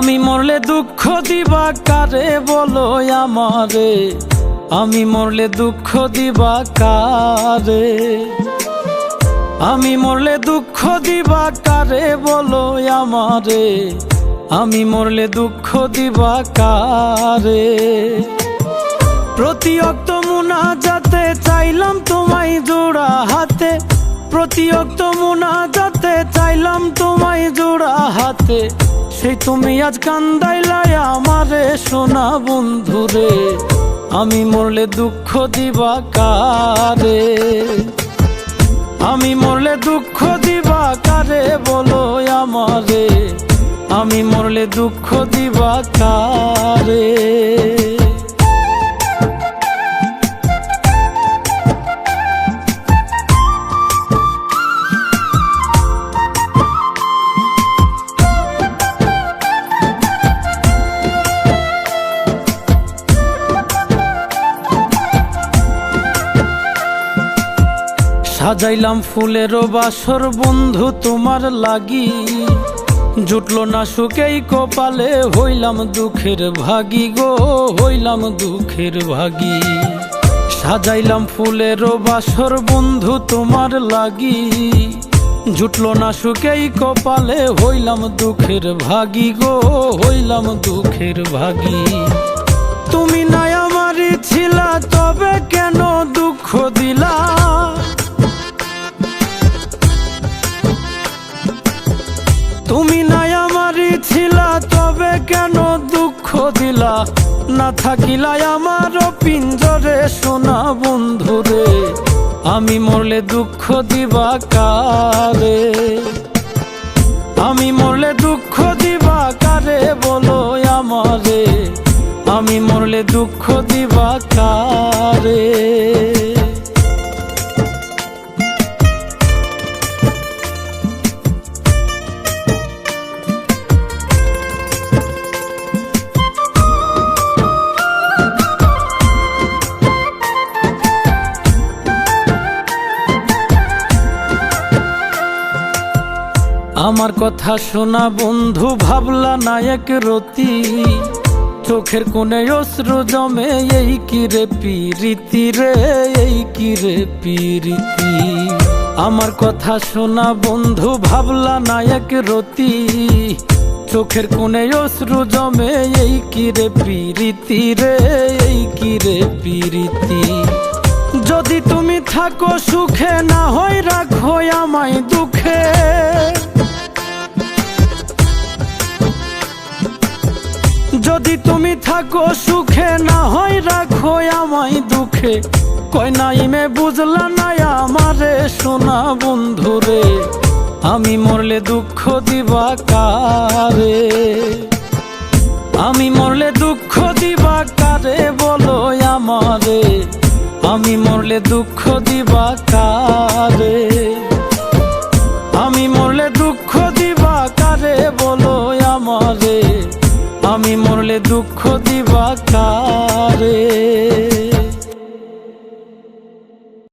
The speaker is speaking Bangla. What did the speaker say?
আমি মরলে দুঃখ দিবা কারে বলো আমারে, আমি মরলে দুঃখ দিবা কারে, আমি মরলে দুঃখ দিবা কারে বলো আমারে, আমি মরলে দুঃখ দিবা কারে। প্রতি অক্ত মুনাজাতে চাইলাম তোমায় জোড়া হাতে, প্রতি অক্ত মুনাজাতে চাইলাম তোমায় জোড়া হাতে, সেই তুমি আজ কান্দাইলাই আমারে সোনা বন্ধুরে, আমি মরলে দুঃখ দিবা কারে, আমি মরলে দুঃখ দিবা কারে বলো আমারে, আমি মরলে দুঃখ দিবা কারে। সাজাইলাম ফুলেরও বাসর বন্ধু তোমার লাগি, জুটলো না সুখেই কপালে, হইলাম দুঃখের ভাগী গো, হইলাম দুঃখের ভাগী। সাজাইলাম ফুলেরও বাসর বন্ধু তোমার লাগি, জুটলো না সুখেই কপালে, হইলাম দুঃখের ভাগী গো, হইলাম দুঃখের ভাগী। তুমি নাই আমারই ছিলা তবে কেন দুঃখ দিলা, তুমি নাই আমারই ছিলা তবে কেন দুঃখ দিলা, না থাকিলাই আমার পিঞ্জরে সোনা বন্ধুরে, আমি মরলে দুঃখ দিবা কারে, আমি মরলে দুঃখ দিবা কারে বলো আমারে, আমি মরলে দুঃখ দিবা কারে। আমার কথা শোনা বন্ধু ভাবলা নায়ক রতি, চোখের কোণে অশ্রু জমে, এই কি রে পিরিতি রে, এই কি রে পিরিতি। আমার কথা শোনা বন্ধু ভাবলা নায়ক রতি, চোখের কোণে অশ্রু জমে, এই কি রে পিরিতি রে, এই কি রে পিরিতি। যদি তুমি থাকো সুখে না হয় রাখো আমায় দুঃখে, যদি তুমি থাকো সুখে না হয় রাখো আমায় দুঃখে, কয় নাইমে বুঝলা না আমারে সোনা বন্ধুরে, আমি মরলে দুঃখ দিবা কারে, আমি মরলে দুঃখ দিবা কারে বলো আমারে, আমি মরলে দুঃখ দিবা কারে, আমি মরলে দুঃখ দিবা কারে বলো আমারে, আমি মরলে দুঃখ দিবা কারে।